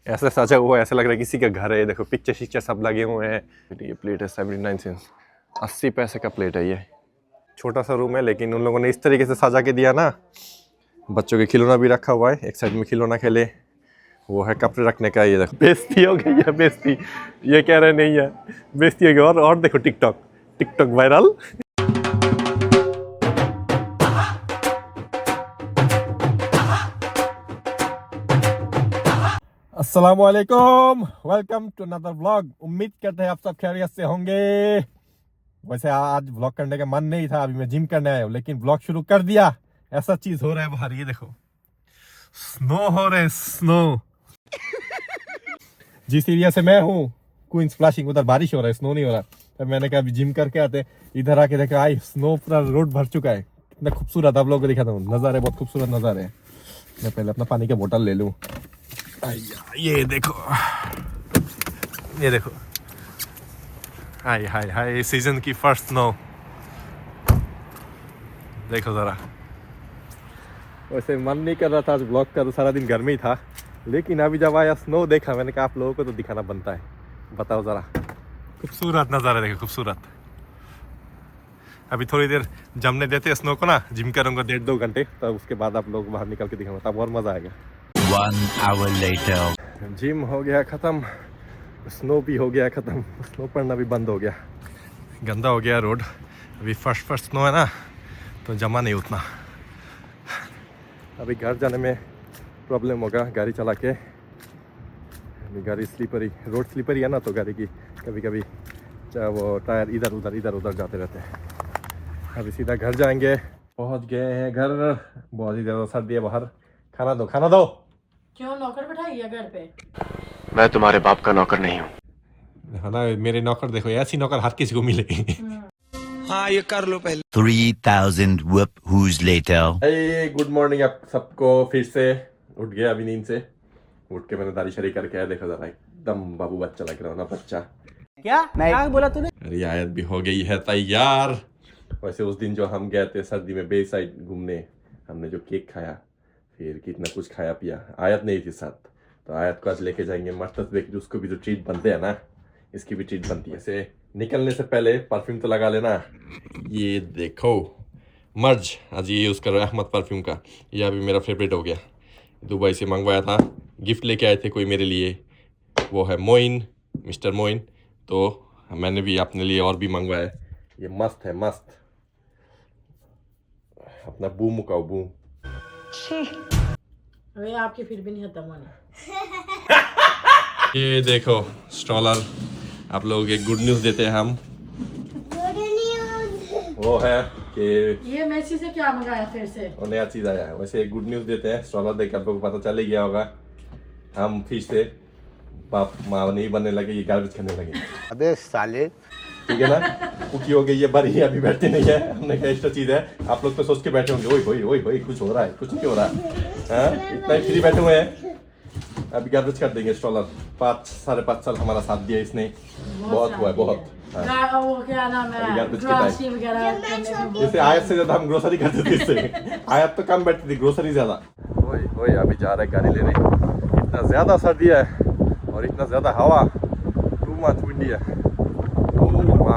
ऐसे सजा हुआ है, ऐसा लग रहा है किसी का घर है। देखो पिक्चर शिक्चर सब लगे हुए हैं। ये प्लेट है 79 सेंस, 80 पैसे का प्लेट है ये। छोटा सा रूम है लेकिन उन लोगों ने इस तरीके से सजा के दिया ना। बच्चों के खिलौना भी रखा हुआ है, एक साइड में खिलौना खेले, वो है कपड़े रखने का। ये देखो बेइज्जती हो गई है, बेइज्जती। ये कह रहे नहीं है, बेइज्जती हो गई। और देखो टिकटॉक, टिकटॉक वायरल। अस्सलाम वालेकुम, वेलकम टू अनदर व्लॉग। उम्मीद करते हैं आप सब खैरियत से होंगे। वैसे आज व्लॉग करने का मन नहीं था, अभी मैं जिम करने आया हूँ, लेकिन व्लॉग शुरू कर दिया। ऐसा चीज हो रहा है बाहर, ये देखो स्नो हो रहे, स्नो। जिस एरिया से मैं हूँ क्वींस फ्लशिंग, उधर बारिश हो रहा है, स्नो नहीं हो रहा। तो मैंने कहा अभी जिम करके आते, इधर आके देखा आई स्नो पूरा रोड भर चुका है। कितना खूबसूरत, आप लोगों को दिखाता हूँ नज़ारे, बहुत खूबसूरत नज़ारे हैं। मैं पहले अपना पानी का बोतल ले लूँ। ये देखो, ये देखो, हाय हाय हाय, सीजन की फर्स्ट स्नो। देखो जरा। वैसे मन नहीं कर रहा था आज ब्लॉग का, तो सारा दिन गर्मी ही था, लेकिन अभी जब आया स्नो देखा, मैंने कहा आप लोगों को तो दिखाना बनता है। बताओ जरा, खूबसूरत नज़ारा देखो, खूबसूरत। अभी थोड़ी देर जमने देते स्नो को ना, जिम करूँगा 1.5-2 घंटे, तब उसके बाद आप लोग बाहर निकल के दिखाऊंगा, तब और मज़ा आएगा। 1 hour later. जिम हो गया ख़त्म, स्नो भी हो गया ख़त्म, स्नो पड़ना भी बंद हो गया, गंदा हो गया रोड। अभी फर्स्ट स्नो है ना, तो जमा नहीं उतना। अभी घर जाने में प्रॉब्लम होगा गाड़ी चला के। अभी गाड़ी स्लीपरी, रोड स्लीपरी है ना, तो गाड़ी की कभी कभी वो टायर इधर उधर जाते रहते हैं। अभी सीधा घर जाएंगे। पहुंच गए हैं घर, बहुत ही ज़्यादा सर्दी है बाहर। खाना दो, खाना दो। क्यों नौकर बैठाई है घर पे? मैं तुम्हारे बाप का नौकर नहीं हूँ। है ना, मेरे नौकर देखो, ऐसी नौकर हर किसी को मिले। हाँ ये कर लो पहले। 3000 who's later. hey, good morning आप सबको। फिर से उठ गया अभी नींद से। उठ के मैंने दाढ़ी शरी करके आया, देखो जरा एकदम बाबू बच्चा लग रहा है ना, बच्चा। क्या बोला तूने? रियायत भी हो गई है तैयार। वैसे उस दिन जो हम गए थे सर्दी में बे साइड घूमने, हमने जो केक खाया, फिर कितना कुछ खाया पिया, आयत नहीं थी साथ, तो आयत को आज लेके जाएंगे मर्तज बेकरी। उसको भी जो ट्रीट बनते हैं ना, इसकी भी ट्रीट बनती है। ऐसे निकलने से पहले परफ्यूम तो लगा लेना। ये देखो मर्ज, आज ये यूज़ करो अहमद परफ्यूम का, ये अभी मेरा फेवरेट हो गया। दुबई से मंगवाया था, गिफ्ट लेके आए थे कोई मेरे लिए, वो है मोइन, मिस्टर मोइन। तो मैंने भी अपने लिए और भी मंगवाया। ये मस्त है, मस्त। अपना बूम मुकाओ, बूम। अरे आपके फिर भी नहीं खत्म होने। ये देखो स्ट्रॉलर, आप लोग एक गुड न्यूज़ देते हैं हम। वो है कि ये मेसी से क्या मंगाया फिर से? और नया चीज़ आया है। वैसे एक गुड न्यूज़ देते हैं, स्ट्रॉलर देख कर आप लोगों को पता चल ही गया होगा। हम फिर से बाप माँ नहीं बनने लगे, ये गार्बेज खाने लगे। अबे साले, ठीक है ना, कुकी हो गई, ये बड़ी अभी बैठते नहीं है। हमने कहा एक्स्ट्रा चीज़ है, आप लोग तो सोच के बैठे होंगे, ओए कुछ हो रहा है, कुछ नहीं हो रहा है। इतना ही फ्री बैठे हुए हैं। अभी गार्बेज कर देंगे स्ट्रॉलर। 5-5.5 साल हमारा साथ दिया इसने, बहुत हुआ है, बहुत। वो क्या नाम है, ग्रोसरी वगैरह करने में बहुत जैसे आयत से ज्यादा हम ग्रोसरी करते थे इससे। आयत तो कम बैठती थी, ग्रोसरी ज्यादा। ओए अभी जा रहा है गाड़ी लेने। इतना ज्यादा सर्दी है और इतना ज्यादा हवा, टू मच विंडी है।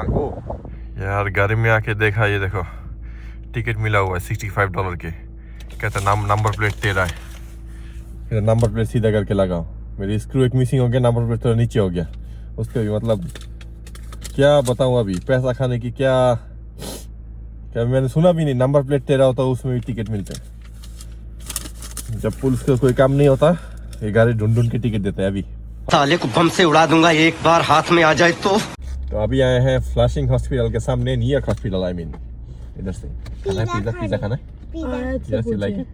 गो यार, गाड़ी में आके देखा, ये देखो टिकट मिला हुआ है $65 के। कहता नंबर प्लेट तेरा है। फिर नंबर प्लेट सीधा करके लगाओ। मेरी स्क्रू एक मिसिंग हो गया, नंबर प्लेट थोड़ा नीचे हो गया। उसके भी मतलब क्या बताऊं, अभी पैसा खाने की क्या मैंने सुना भी नहीं। नंबर प्लेट तेरा होता है, उसमें भी टिकट मिलते हैं। जब पुलिस का कोई काम नहीं होता, ये गाड़ी ढूंढ के टिकट देते हैं। अभी साले को बम से उड़ा दूंगा एक बार हाथ में आ जाए तो अभी आए हैं फ्लशिंग हॉस्पिटल के सामने, नियर हॉस्पिटल। आई मीन इधर से खाना है, पिज्जा खाना है। Yes, you like it?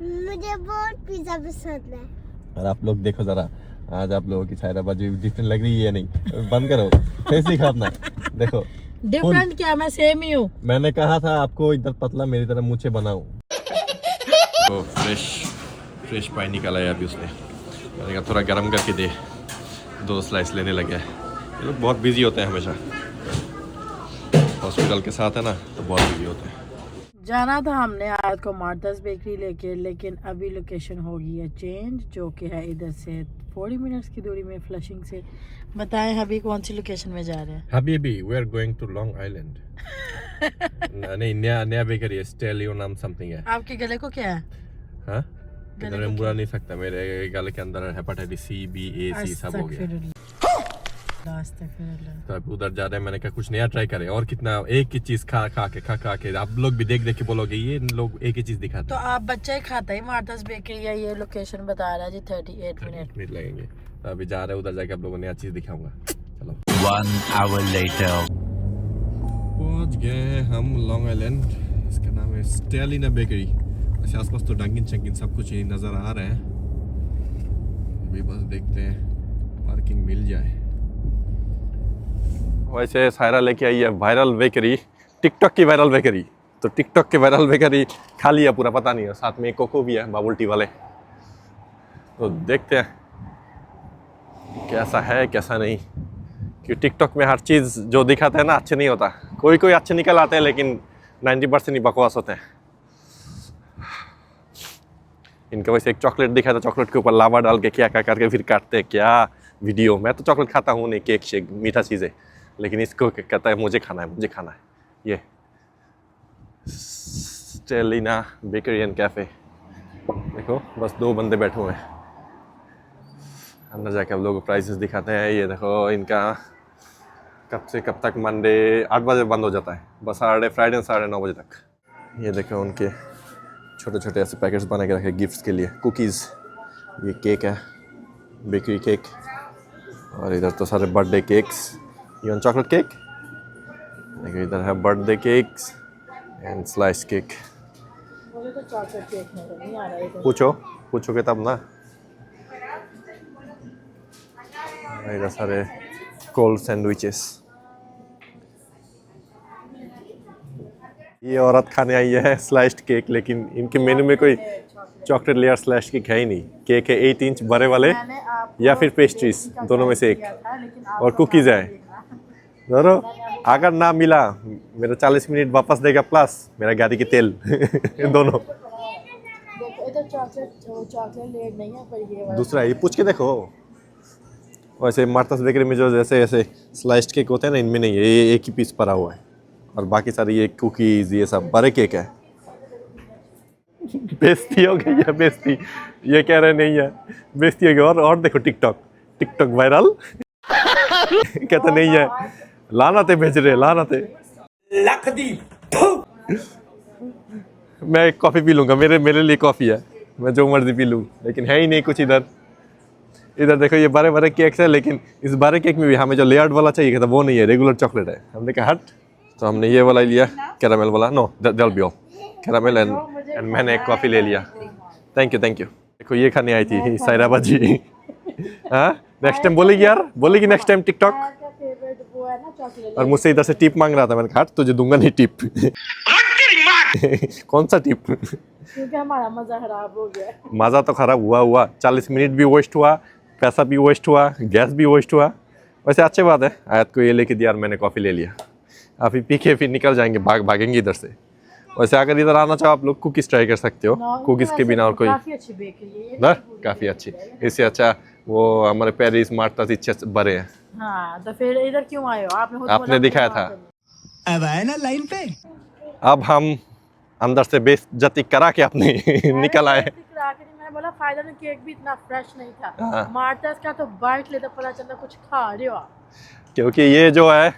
मुझे बहुत पिज्जा पसंद है। और आप लोग देखो जरा, आज आप लोगों की सायराबाजी डिफरेंट लग रही है। नहीं बंद करो, फेस दिखाना। देखो डिफरेंट क्या, मैं सेम ही हूँ। मैंने कहा था आपको इधर पतला, मेरी तरह मुझे बनाओ। तो फ्रेश पानी निकाला है अभी उसने। मैंने कहा थोड़ा गर्म करके दे, 2 स्लाइस लेने लगे। ये लोग बहुत बिजी होते हैं हमेशा, हॉस्पिटल के साथ है ना, तो बहुत बिजी होते हैं। जाना था हमने आज को मार्टस बेकरी लेके, लेकिन अभी लोकेशन हो गई है चेंज, जो कि है इधर से 40 मिनट्स की दूरी में फ्लशिंग से। बताएं अभी कौन सी लोकेशन में जा रहे हैं? हबीबी, we are going to Long Island. नहीं, नया बेकरी है, स्टेलियो नाम समथिंग है। आपके गले को क्या है? हाँ, गले में बुरा नहीं सकता, मेरे गले के अंदर हेपेटाइटिस सी, बी, ए, सी सब हो गया। तो अब उधर जा रहे हैं, मैंने कहा कुछ नया ट्राई करें। और कितना एक ही चीज खा के आप लोग भी देख के बोलोगे ये लोग एक ही चीज दिखाते। तो आप बच्चा ही खाता ही मार्टस बेकरी है, ये लोकेशन बता रहा है जी 38 मिनट लगेंगे। तो अभी जा रहे हैं उधर जाके आप लोगों को नया चीज दिखाऊंगा। चलो। 1 hour later. पहुंच गए हैं हम लॉन्ग आइलैंड। इसका नाम है स्टेलिना बेकरी। अच्छा, आसपास तो डंकिन चंकिन सब कुछ ही नजर आ रहे हैं। अभी बस देखते हैं पार्किंग मिल जाए। वैसे सायरा लेके आई है वायरल बेकरी, टिकटॉक की वायरल बेकरी। तो टिकटॉक की वायरल बेकरी खा लिया पूरा, पता नहीं है। साथ में कोको भी है, बबल टी वाले। तो देखते हैं कैसा है कैसा नहीं, कि टिकटॉक में हर चीज़ जो दिखाते हैं ना अच्छे नहीं होता। कोई अच्छे निकल आते हैं, लेकिन 90% ही बकवास होते हैं। इनका वैसे एक चॉकलेट दिखा था, चॉकलेट के ऊपर लावा डाल के क्या करके फिर काटते हैं क्या वीडियो। मैं तो चॉकलेट खाता हूँ नहीं, केक शेक मीठा चीज़ें, लेकिन इसको कहता है मुझे खाना है। ये स्टेलिना बेकरी एंड कैफ़े। देखो बस 2 बंदे बैठे हुए हैं। अंदर जाके आप लोगों को प्राइसेस दिखाते हैं। ये देखो इनका कब से कब तक, मंडे 8 बजे बंद हो जाता है, बस फ्राइडे 9:30 बजे तक। ये देखो उनके छोटे छोटे ऐसे पैकेट्स बना के रखे गिफ्ट्स के लिए। कुकीज़, ये केक है, बेकरी केक। और इधर तो सारे बर्थडे केक्स। ये चॉकलेट केक, देखो इधर है birthday cakes and slice cake. मुझे तो चॉकलेट केक नहीं आ रहा है। पूछोगे तब ना। इधर सारे कोल्ड सैंडविचेस। ये औरत खाने आई है स्लाइस्ड केक, लेकिन इनके मेनू में कोई चॉकलेट लेयर स्लाइस्ड केक है ही नहीं। केक है 8 इंच बड़े वाले या फिर पेस्ट्रीज, दोनों में से एक। और कुकीज़ है। जरूर अगर ना मिला मेरा 40 मिनट वापस देगा, प्लस मेरा गाड़ी के तेल दोनों। चॉकलेट लेयर नहीं है, पर ये दूसरा ये पूछ के देखो। वैसे मार्टस बेकरी में जो जैसे ऐसे स्लाइस्ड केक होते हैं ना, इनमें नहीं है। ये एक ही पीस पड़ा हुआ है, और बाकी सारे ये कुकीज़ ये सब बड़े केक है। बेइज्जती हो गई है, बेइज्जती। ये कह रहे नहीं है, बेइज्जती हो गई। और देखो टिकटॉक वायरल कहते नहीं है, लानते भेज रहे, लानते। मैं कॉफ़ी पी लूँगा, मेरे लिए कॉफ़ी है, मैं जो मर्जी पी लूँ, लेकिन है ही नहीं कुछ इधर देखो ये बड़े केक्स है, लेकिन इस बड़े केक में भी हमें जो लेयर्ड वाला चाहिए था वो नहीं है, रेगुलर चॉकलेट है। हमने कहा हट, तो हमने ये वाला लिया कैरामेल वाला। Know that be all caramel and मैंने एक कॉफ़ी ले लिया। थैंक यू देखो ये खाने आई थी सायरा बाजी। हाँ नेक्स्ट टाइम बोलेगी नेक्स्ट टाइम टिकटॉक। और मुझसे इधर से टिप मांग रहा था, मैंने कहा तुझे दूंगा नहीं टिप। कौन सा टिप? क्योंकि हमारा मजा खराब हो गया। मज़ा तो खराब हुआ 40 मिनट भी वेस्ट हुआ, पैसा भी वेस्ट हुआ, गैस भी वेस्ट हुआ। वैसे अच्छी बात है, आयत को ये लेके दिया और मैंने कॉफ़ी ले लिया। अभी पी के फिर निकल जाएंगे, भागेंगे इधर से। वैसे अगर इधर आना चाहो आप लोग कुकीज़ ट्राई कर सकते हो। कुकीज़ के बिना और कोई काफ़ी अच्छी बेकरी है ना, काफ़ी अच्छी। इससे अच्छा वो हमारे पेरिस मार्टस इच्छे बड़े हैं। हाँ तो फिर इधर क्यों आए हो? आपने दिखाया था। अब आए ना लाइन पे। अब हम अंदर से बेइज्जती करा के अपने निकल आए। मैंने बोला फायदा नहीं, केक भी इतना फ्रेश नहीं था। हाँ। मार्टस का तो बाइट लेते पता चलता कुछ खा रहे हो। क्योंकि ये जो है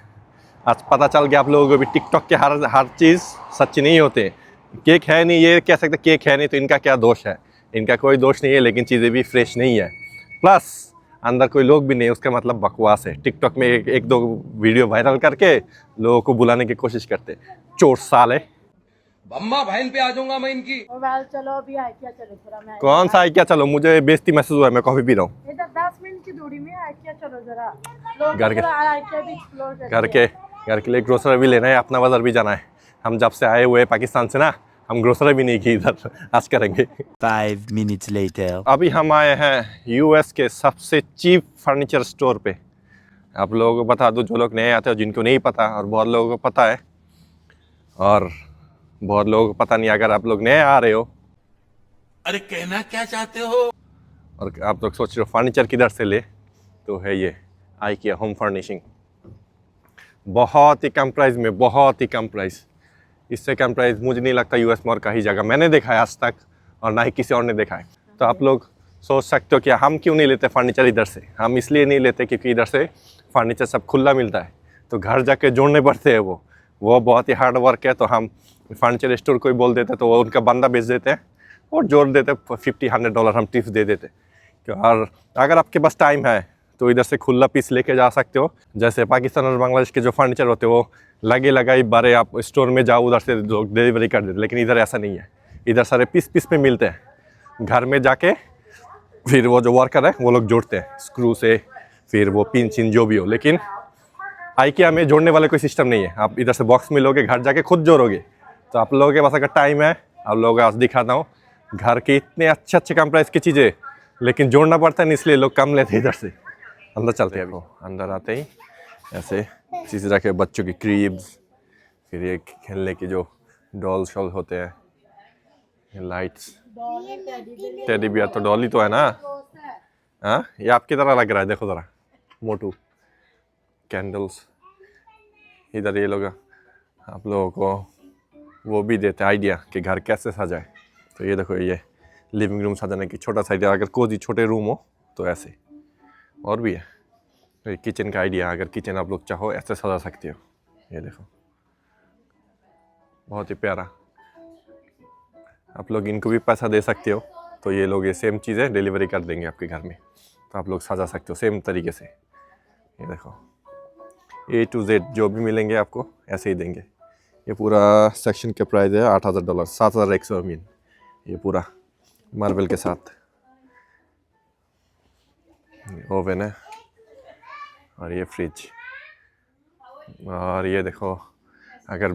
आज पता चल गया आप लोगों को भी, टिकटॉक के हर चीज़ सच्ची नहीं होते। केक है नहीं, ये कह सकते केक है नहीं तो इनका क्या दोष है? इनका कोई दोष नहीं है, लेकिन चीज़ें भी फ्रेश नहीं है, प्लस अंदर कोई लोग भी नहीं, उसका मतलब बकवास है। टिकटॉक में एक दो वीडियो वायरल करके लोगों को बुलाने की कोशिश करते, चोर साले। बम्मा बहन पे आ जाऊंगा मैं इनकी। चलो अभी आए क्या, चलो थोड़ा मैं कौन सा है क्या? चलो मुझे बेइज्जती महसूस हुआ, मैं कॉफी पी रहा हूँ। इधर 10 मिनट की दूरी में आए क्या, चलो जरा घर के लिए ग्रोसरी भी लेना है, अपना बाजार भी जाना है। हम जब से आए हुए पाकिस्तान से ना, हम ग्रोसरी भी नहीं की इधर, आज करेंगे। 5 minutes later. अभी हम आए हैं यूएस के सबसे चीप फर्नीचर स्टोर पे। आप लोगों को बता दूं, जो लोग नए आते हैं जिनको नहीं पता, और बहुत लोगों को पता है। और बहुत लोग पता नहीं, अगर आप लोग नए आ रहे हो अरे कहना क्या चाहते हो? और आप लोग सोच रहे हो फर्नीचर किधर से ले, तो है ये IKEA होम फर्निशिंग। बहुत ही कम प्राइस में, बहुत ही कम प्राइस। इससे कम प्राइस मुझे नहीं लगता US में और कहीं जगह मैंने देखा है आज तक, और ना ही किसी और ने देखा है। तो आप लोग सोच सकते हो कि हम क्यों नहीं लेते फर्नीचर इधर से। हम इसलिए नहीं लेते क्योंकि इधर से फर्नीचर सब खुला मिलता है, तो घर जाके जोड़ने पड़ते हैं। वो बहुत ही हार्ड वर्क है। तो हम फर्नीचर स्टोर को ही बोल देते, तो वो उनका बंदा बेच देते हैं और जोड़ देते, $50-100 हम टिप्स दे देते। और अगर आपके पास टाइम है तो इधर से खुला पीस लेके जा सकते हो। जैसे पाकिस्तान और बांग्लादेश के जो फर्नीचर होते हैं वो लगे लगाई बारे आप स्टोर में जाओ, उधर से लोग डिलीवरी कर देते, लेकिन इधर ऐसा नहीं है। इधर सारे पीस में मिलते हैं। घर में जाके फिर वो जो वर्कर है वो लोग जोड़ते हैं स्क्रू से, फिर वो पिन चिन जो भी हो। लेकिन IKEA में जोड़ने वाले कोई सिस्टम नहीं है। आप इधर से बॉक्स में लोगे, घर जाके खुद जोड़ोगे। तो आप लोगों के पास अगर टाइम है, आप लोगों को आज दिखाता हूँ घर के इतने अच्छे कम प्राइस की चीज़ें, लेकिन जोड़ना पड़ता है, इसलिए लोग कम लेते हैं। इधर से अंदर चलते हैं। अभी अंदर आते ही ऐसे चीज़ रखे, बच्चों की क्रीब्स, फिर ये खेलने की जो डॉल शॉल होते हैं, लाइट्स, टेडी बियर। तो डॉली तो है ना, हाँ ये आपकी तरह लग रहा है, देखो ज़रा, मोटू। कैंडल्स इधर ये लोग आप लोगों को वो भी देते हैं आइडिया कि घर कैसे सजाए। तो ये देखो, ये लिविंग रूम सजाने की छोटा सा आइडिया, अगर कोई छोटे रूम हो तो ऐसे। और भी है तो किचन का आइडिया, अगर किचन आप लोग चाहो ऐसे सजा सकते हो। ये देखो बहुत ही प्यारा। आप लोग इनको भी पैसा दे सकते हो, तो ये लोग ये सेम चीज़ें डिलीवरी कर देंगे आपके घर में, तो आप लोग सजा सकते हो सेम तरीके से। ये देखो A to Z जो भी मिलेंगे आपको ऐसे ही देंगे। ये पूरा सेक्शन का प्राइस है $8,000, 7,100 मीन। ये पूरा मार्बल के साथ ओवन है, और ये फ्रिज। और ये देखो, अगर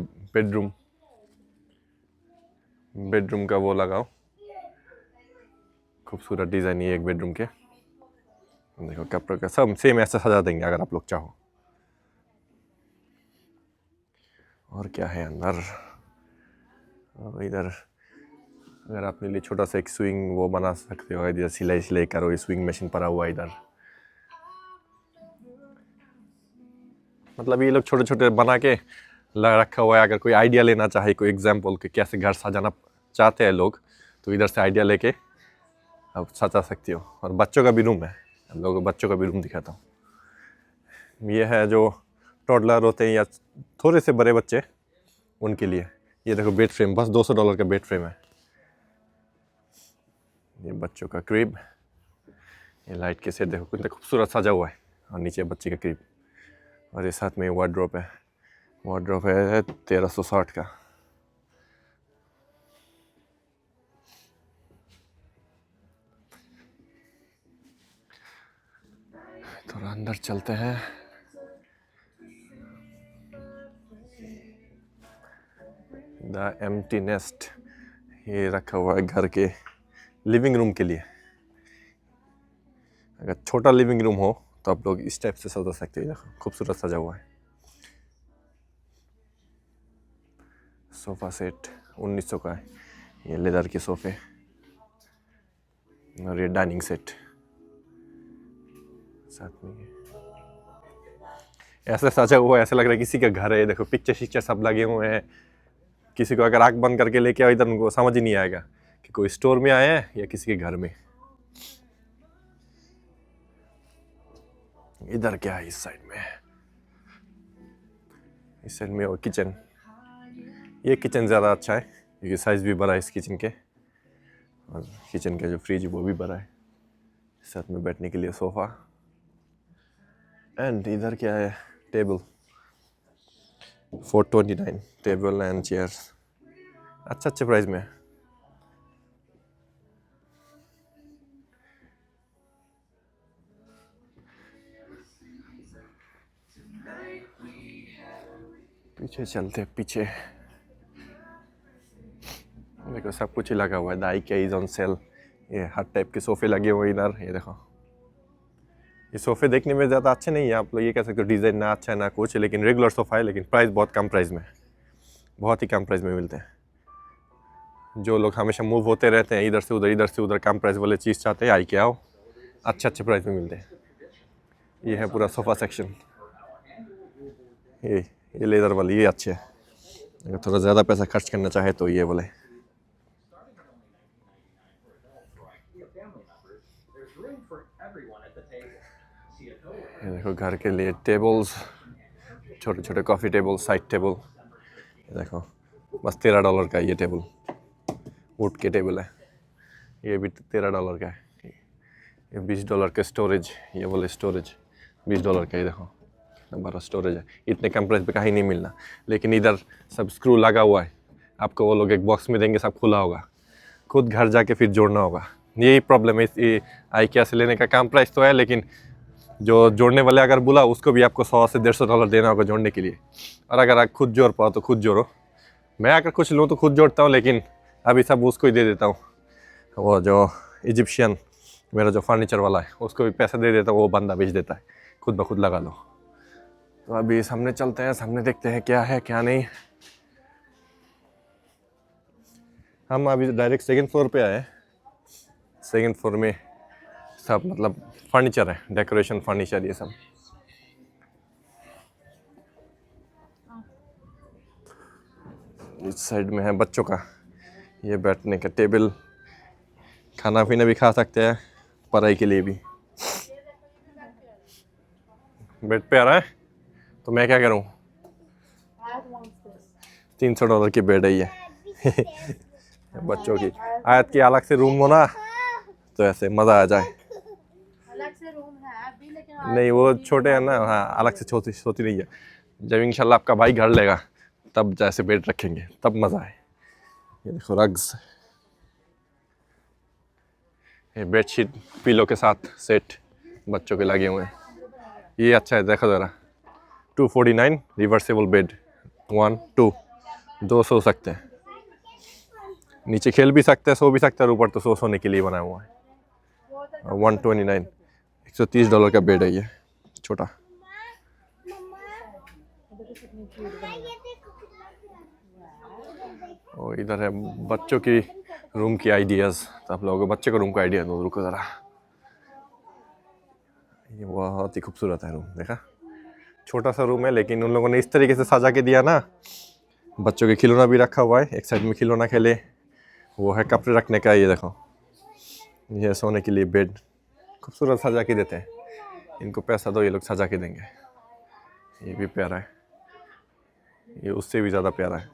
बेडरूम का वो लगाओ, खूबसूरत डिज़ाइन है एक बेडरूम के। देखो कपड़ों का सब सेम ऐसा सजा देंगे अगर आप लोग चाहो। और क्या है अंदर, और इधर अगर आपने लिए छोटा सा एक स्विंग वो बना सकते हो। इधर सिलाई करो, ये स्विंग मशीन पड़ा हुआ इधर। मतलब ये लोग छोटे छोटे बना के रखा हुआ है। अगर कोई आइडिया लेना चाहे, कोई एग्जाम्पल कि कैसे घर सजाना चाहते हैं लोग, तो इधर से आइडिया लेके आप सजा सकते हो। और बच्चों का भी रूम है, हम लोगों को बच्चों का भी रूम दिखाता हूँ। ये है जो टॉडलर होते हैं या थोड़े से बड़े बच्चे, उनके लिए। ये देखो बेड फ्रेम, बस $200 का बेड फ्रेम है। ये बच्चों का क्रीब, ये लाइट के सेट देखो कितना खूबसूरत सजा हुआ है, और नीचे बच्चे का क्रीब। और ये साथ में वार्डरोब है। वार्डरोब है 1360 का। थोड़ा अंदर चलते हैं। द एम्प्टी नेस्ट, ये रखा हुआ है घर के लिविंग रूम के लिए। अगर छोटा लिविंग रूम हो तो आप लोग इस टाइप से सजा सकते हो। देखो खूबसूरत सजा हुआ है। सोफ़ा सेट 1900 का है, ये लेदर के सोफ़े। और ये डाइनिंग सेट साथ में ऐसे सजा हुआ है, ऐसा लग रहा है किसी का घर है। देखो पिक्चर सब लगे हुए हैं। किसी को अगर आँख बंद करके लेके आओ इधर, उनको समझ ही नहीं आएगा कि कोई स्टोर में आए हैं या किसी के घर में। इधर क्या है, इस साइड में, इस साइड में वो किचन। ये किचन ज़्यादा अच्छा है क्योंकि साइज़ भी बड़ा है इस किचन के, और किचन का जो फ्रिज वो भी बड़ा है। साथ में बैठने के लिए सोफ़ा। एंड इधर क्या है, टेबल, $429 टेबल एंड चेयर्स, अच्छे प्राइस में। पीछे चलते, पीछे देखो सब कुछ ही लगा हुआ है। The IKEA is on sale. ये हर टाइप के सोफ़े लगे हुए इधर। ये देखो, ये सोफ़े देखने में ज़्यादा अच्छे नहीं है, आप लोग ये कह सकते हो डिज़ाइन ना अच्छा है ना कुछ, लेकिन रेगुलर सोफ़ा है, लेकिन प्राइस बहुत कम प्राइस में, बहुत ही कम प्राइस में मिलते हैं। जो लोग हमेशा मूव होते रहते हैं इधर से उधर कम प्राइस वाले चीज़ चाहते हैं, आई के आओ, अच्छे प्राइस में मिलते हैं। ये है पूरा सोफ़ा सेक्शन। ये लेदर वाली ये अच्छे है, अगर थोड़ा ज़्यादा पैसा खर्च करना चाहे तो ये वाले। ये देखो घर के लिए टेबल्स, छोटे छोटे कॉफ़ी टेबल, साइड टेबल। ये देखो बस $13 का ये टेबल, वुड के टेबल है। ये भी $13 का है। ये $20 का स्टोरेज, ये वाले स्टोरेज $20 का। ये देखो कितना बड़ा स्टोरेज है, इतने कम प्राइस पे कहीं नहीं मिलना। लेकिन इधर सब स्क्रू लगा हुआ है, आपको वो लोग एक बॉक्स में देंगे, सब खुला होगा, खुद घर जाके फिर जोड़ना होगा। यही प्रॉब्लम है ये IKEA से लेने का। कम प्राइस तो है लेकिन जो जोड़ने वाले अगर बोला उसको भी आपको $100 से $150 देना होगा जोड़ने के लिए। और अगर आप खुद जोड़ पाओ तो खुद जोड़ो। मैं अगर कुछ लूँ तो खुद जोड़ता हूँ, लेकिन अभी सब उसको ही दे देता हूँ। वो जो इजिप्शियन मेरा जो फर्नीचर वाला है उसको भी पैसा दे देता हूँ, वो बंदा भेज देता है, खुद ब खुद लगा लो। तो अभी सामने चलते हैं, सामने देखते हैं क्या है क्या नहीं। हम अभी डायरेक्ट 2nd फ्लोर पे आए। 2nd फ्लोर में सब मतलब फर्नीचर है, डेकोरेशन फर्नीचर ये सब। इस साइड में है बच्चों का ये बैठने का टेबल, खाना पीना भी खा सकते हैं, पढ़ाई के लिए भी। बेड पे आ रहा है तो मैं क्या करूं? $300 की बेड है ये बच्चों की। आयत की अलग से रूम हो ना तो ऐसे मज़ा आ जाए। अलग से रूम है अभी, लेकिन नहीं वो छोटे हैं ना, हाँ अलग से छोटी नहीं है। जब इंशाल्लाह आपका भाई घर लेगा तब जैसे बेड रखेंगे तब मज़ा आए। ये देखो रग्स, ये बेडशीट पिलो के साथ सेट बच्चों के लगे हुए हैं। ये अच्छा है, देखो ज़रा, 249 रिवर्सेबल बेड, 1 2 2 सो सकते हैं, नीचे खेल भी सकते हैं, सो भी सकते हैं, और ऊपर तो सोने के लिए बना हुआ है। 129 $130 का बेड है ये छोटा। और इधर है बच्चों की रूम की आइडियाज़। तो आप लोगों को बच्चे को रूम का आइडिया दो, रुको ज़रा। ये बहुत ही खूबसूरत है रूम, देखा, छोटा सा रूम है लेकिन उन लोगों ने इस तरीके से सजा के दिया ना। बच्चों के खिलौना भी रखा हुआ है, एक साइड में खिलौना खेले, वो है कपड़े रखने का। ये देखो, ये सोने के लिए बेड, खूबसूरत सजा के देते हैं। इनको पैसा दो, ये लोग सजा के देंगे। ये भी प्यारा है, ये उससे भी ज़्यादा प्यारा है।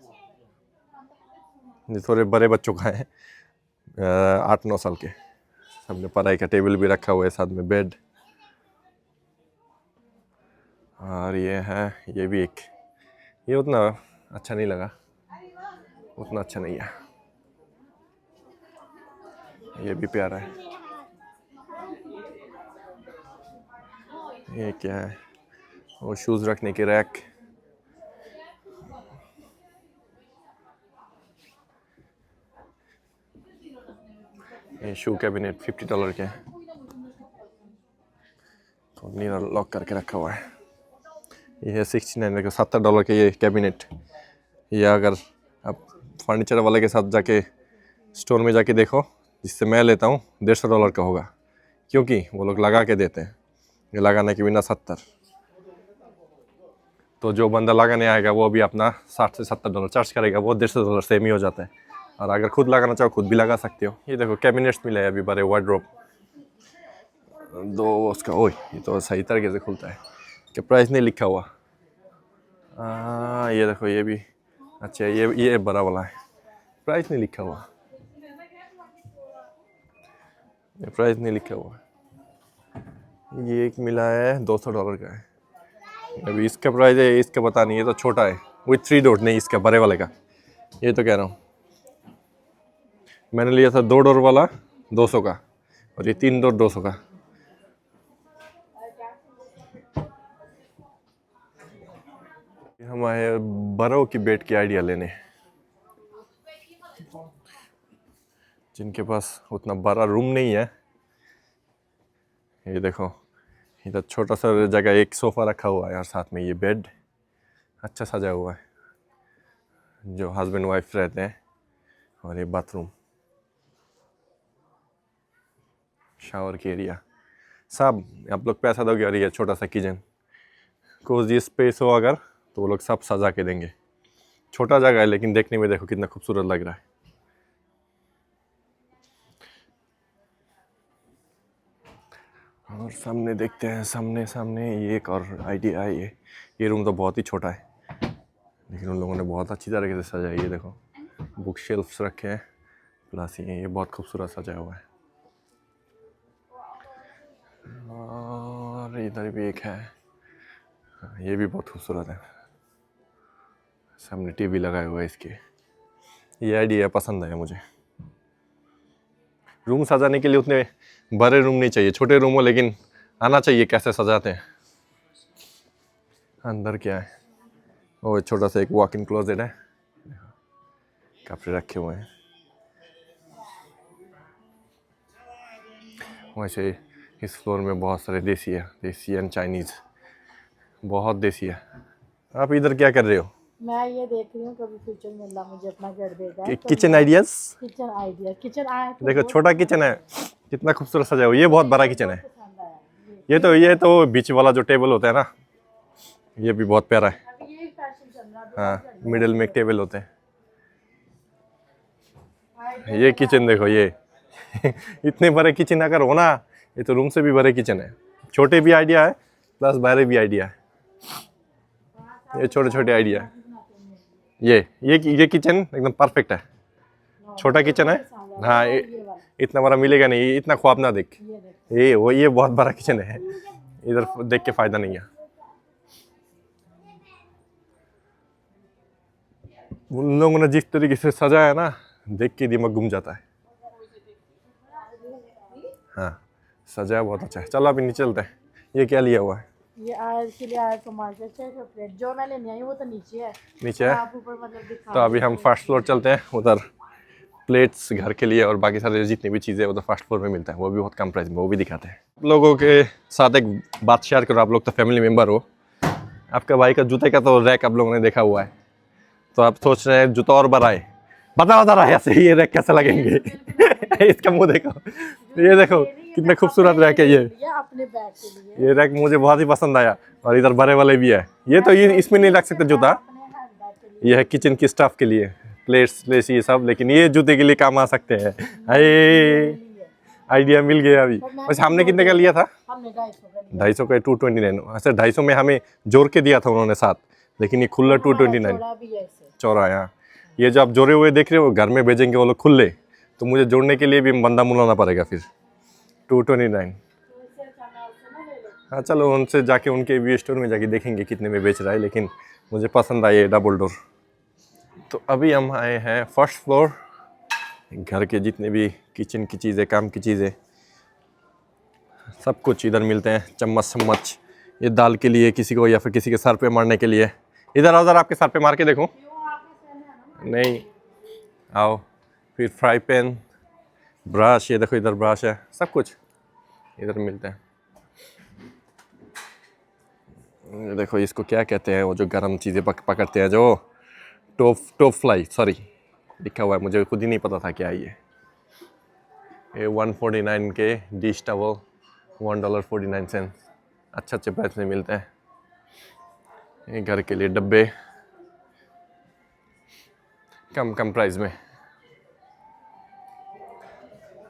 ये थोड़े बड़े बच्चों का है, 8-9 साल के। सबने पढ़ाई का टेबल भी रखा हुआ है, साथ में बेड। और ये है, ये भी एक, ये उतना अच्छा नहीं लगा, उतना अच्छा नहीं है। ये भी प्यारा है। ये क्या है? वो शूज़ रखने की रैक। ये शू कैबिनेट $50 के, तो नीला लॉक करके रखा हुआ है। ये है $69 का, $70 के ये कैबिनेट। ये अगर आप फर्नीचर वाले के साथ जाके स्टोर में जाके देखो, जिससे मैं लेता हूँ, $150 का होगा, क्योंकि वो लोग लगा के देते हैं। ये लगाने के बिना 70, तो जो बंदा लगाने आएगा वो भी अपना $60 से $70 चार्ज करेगा, वो $150 सेम ही हो जाता है। और अगर खुद लगाना चाहो खुद भी लगा सकते हो। ये देखो कैबिनेट्स मिले अभी बड़े, वार्डरोब 2 उसका। ओए ये तो सही तरीके से खुलता है, कि प्राइस नहीं लिखा हुआ। ये देखो, ये भी अच्छा है, ये बड़ा वाला है, प्राइस नहीं लिखा हुआ, ये प्राइस नहीं लिखा हुआ। ये एक मिला है $200 का है। अभी इसका प्राइस है, इसका पता नहीं, ये तो छोटा है विथ 3 डोर, नहीं इसका बड़े वाले का। ये तो कह रहा हूँ, मैंने लिया था 2 डोर वाला 200 का, और ये 3 डोर 200 का। हम आए बड़ों की बेड की आइडिया लेने, जिनके पास उतना बड़ा रूम नहीं है। ये देखो, इधर छोटा सा जगह, एक सोफ़ा रखा हुआ है और साथ में ये बेड अच्छा सजा हुआ है। जो हस्बैंड वाइफ रहते हैं और ये बाथरूम, शावर की एरिया सब आप लोग पैसा दोगे। और ये छोटा सा किचन, कोजी स्पेस हो अगर तो वो लोग सब सजा के देंगे। छोटा जगह है लेकिन देखने में देखो कितना खूबसूरत लग रहा है। और सामने देखते हैं, सामने सामने ये एक और आइडिया है। ये रूम तो बहुत ही छोटा है लेकिन उन लोगों ने बहुत अच्छी तरीके से सजाया है। ये देखो बुक शेल्फ्स रखे हैं, प्लस ये बहुत खूबसूरत सजाया हुआ है। और इधर भी एक है, ये भी बहुत खूबसूरत है। सामने टीवी लगाया हुआ है इसके। ये आइडिया पसंद आया मुझे। रूम सजाने के लिए उतने बड़े रूम नहीं चाहिए, छोटे रूम हो लेकिन आना चाहिए कैसे सजाते हैं। अंदर क्या है, वो छोटा सा एक वॉक इन क्लोजेट है, कपड़े रखे हुए हैं। वैसे इस फ्लोर में बहुत सारे देसी है, देसी एंड चाइनीज़, बहुत देसी है। आप इधर क्या कर रहे हो? मैं ये देख रही हूँ कभी फ्यूचर में अल्लाह मुझे अपना घर देगा। Kitchen ideas, kitchen idea, kitchen आया तो देखो छोटा किचन है कितना खूबसूरत सजा हुआ। ये बहुत बड़ा किचन है। ये तो बीच वाला जो टेबल होता है ना, ये भी बहुत प्यारा है। ये फैशन चल रहा है। हाँ, मिडिल में एक टेबल होते हैं। ये किचन देखो ये इतने बड़े किचन अगर हो ना, ये तो रूम से भी बड़े किचन है। छोटे भी आइडिया है प्लस बड़े भी आइडिया है। ये छोटे छोटे आइडिया है। ये किचन एकदम परफेक्ट है। छोटा किचन है, हाँ इतना बड़ा मिलेगा नहीं, इतना ख्वाब ना देख। ये बहुत बड़ा किचन है, इधर देख के फायदा नहीं है। उन लोगों ने जिस तरीके से सजाया ना, देख के दिमाग घूम जाता है। हाँ सजाया बहुत अच्छा है। चलो अभी नीचे चलते हैं। ये क्या लिया हुआ है? ये आज के लिए आया तो मार्केट से प्लेट जो मैं लेने आई वो तो नीचे है। नीचे है, आप ऊपर मतलब दिखा। तो अभी हम फर्स्ट फ्लोर चलते हैं। उधर प्लेट्स घर के लिए और बाकी सारे जितनी भी चीज़ें उधर फर्स्ट फ्लोर में मिलता है, वो भी बहुत कम प्राइस में, वो भी दिखाते हैं। आप लोगों के साथ एक बात शेयर करो, आप लोग तो फैमिली मेम्बर हो। आपका भाई का जूते का तो रैक आप लोगों ने देखा हुआ है, तो आप सोच रहे हैं जूता और बढ़ाए। बताओ जरा ऐसे ये रैक कैसे लगेंगे इसका मुंह देखो, ये देखो कितने खूबसूरत रैक है ये अपने बैग के लिए। ये रैक मुझे बहुत ही पसंद आया। और इधर बड़े वाले भी है। ये तो ये इसमें नहीं रख सकते जूता, ये है किचन की स्टाफ के लिए, प्लेट्स प्लेस ये सब, लेकिन ये जूते के लिए काम आ सकते हैं। आइडिया मिल गया अभी। वैसे हमने कितने का लिया था? हमने 250 का 229। अच्छा 250 में हमें जोड़ के दिया था उन्होंने साथ, लेकिन ये खुला 229 चौड़ा है। हाँ ये जो आप जोड़े हुए देख रहे हो, घर में भेजेंगे वो लोग खुले, तो मुझे जोड़ने के लिए भी बंदा बुलाना पड़ेगा फिर। 229। हाँ चलो उनसे जाके उनके वी स्टोर में जाके देखेंगे कितने में बेच रहा है, लेकिन मुझे पसंद आए डबल डोर। तो अभी हम आए हैं फर्स्ट फ्लोर। घर के जितने भी किचन की चीज़ें, काम की चीज़ें, सब कुछ इधर मिलते हैं। चम्मच, ये दाल के लिए किसी को या फिर किसी के सर पे मारने के लिए। इधर आओ, आपके सर पे मार के देखो। नहीं आओ। फिर फ्राई पैन, ब्रश, ये देखो इधर ब्रश है, सब कुछ इधर मिलते हैं। ये देखो इसको क्या कहते हैं, वो जो गर्म चीज़ें पकड़ते हैं, जो टॉप फ्लाई, सॉरी लिखा हुआ है, मुझे खुद ही नहीं पता था क्या है ये 149 के डिश टॉवल, $1.49। अच्छे प्राइस में मिलते हैं। ये घर के लिए डब्बे कम प्राइस में।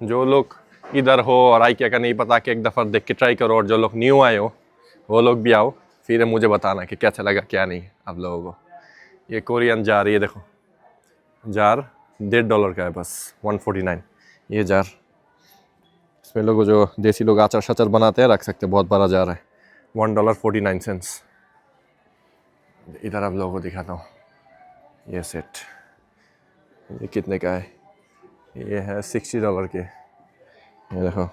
जो लोग इधर हो और IKEA का नहीं पता कि एक दफ़ा देख के ट्राई करो, और जो लोग न्यू आए हो वो लोग भी आओ, फिर मुझे बताना कि कैसा लगा क्या नहीं आप लोगों को। ये कोरियन जार, ये देखो जार $1.5 का है बस, 149 ये जार। इसमें लोग जो देसी लोग आचार शाचार बनाते हैं रख सकते हैं, बहुत बड़ा जार है, $1.49। इधर आप लोगों को दिखाता हूँ ये सेट, ये कितने का है? ये है $60 के। ये देखो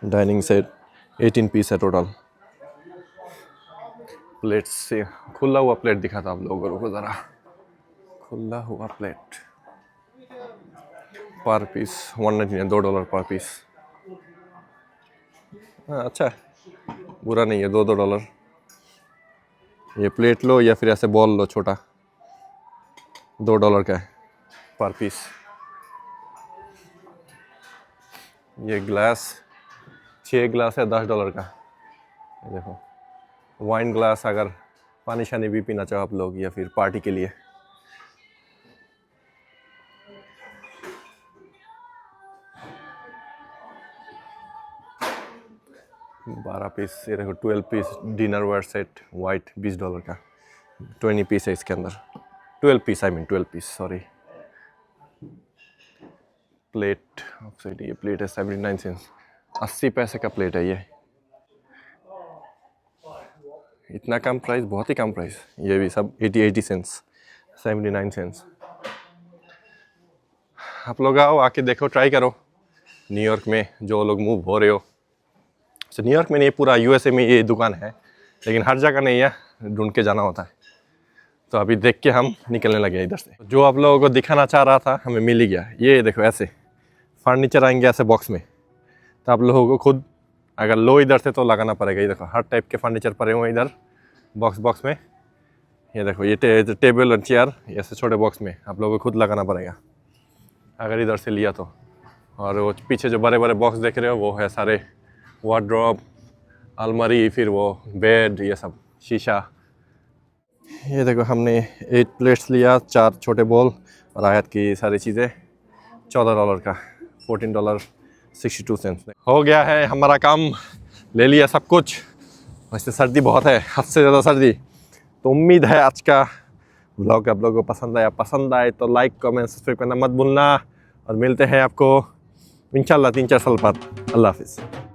डाइनिंग सेट 18 पीस है टोटल। प्लेट से खुला हुआ प्लेट दिखाता आप लोगों को ज़रा, खुला हुआ प्लेट पर पीस 199, $2 पर पीस। हाँ अच्छा है, बुरा नहीं है, $2। ये प्लेट लो या फिर ऐसे बॉल लो छोटा, $2 का है पर पीस। ये ग्लास 6 ग्लास है $10 का। ये देखो वाइन ग्लास, अगर पानी शानी भी पीना चाहो आप लोग या फिर पार्टी के लिए। $12 पीस। ये देखो 12 piece dinnerware set white $20 का। 20 पीस है इसके अंदर। 12 piece, I mean 12 piece, sorry. Plate offset, ये प्लेट है 79 सेंट्स, 80 पैसे का प्लेट है ये। इतना कम प्राइस, बहुत ही कम प्राइस। ये भी सब 80 सेंट्स, 79 सेंट्स। आप लोग आओ, आके देखो, ट्राई करो। न्यूयॉर्क में जो लोग मूव हो रहे हो, तो न्यूयॉर्क में नहीं, पूरा यूएसए में ये दुकान है, लेकिन हर जगह नहीं है, ढूंढ के जाना होता है। तो अभी देख के हम निकलने लगे इधर से। जो आप लोगों को दिखाना चाह रहा था हमें मिल ही गया। ये देखो ऐसे फर्नीचर आएंगे ऐसे बॉक्स में, तो आप लोगों को खुद अगर लो इधर से तो लगाना पड़ेगा। ये देखो हर टाइप के फर्नीचर पड़े हुए हैं इधर बॉक्स में। ये देखो ये टेबल और चेयर ऐसे छोटे बॉक्स में आप लोगों को खुद लगाना पड़ेगा अगर इधर से लिया तो। और वो पीछे जो बड़े बड़े बॉक्स देख रहे हो वो है सारे वार्डरोब, अलमारी, फिर वो बेड, ये सब शीशा। ये देखो हमने 8 प्लेट्स लिया, 4 छोटे बोल और आयत की सारी चीज़ें। $14 का, $14.62। हो गया है हमारा काम, ले लिया सब कुछ। वैसे सर्दी बहुत है, हद से ज़्यादा सर्दी। तो उम्मीद है आज का व्लॉग आप लोगों को पसंद आया। पसंद आए तो लाइक, कमेंट, सब्सक्राइब करना मत भूलना। और मिलते हैं आपको इंशाल्लाह 3-4 साल बाद। अल्लाह हाफिज़।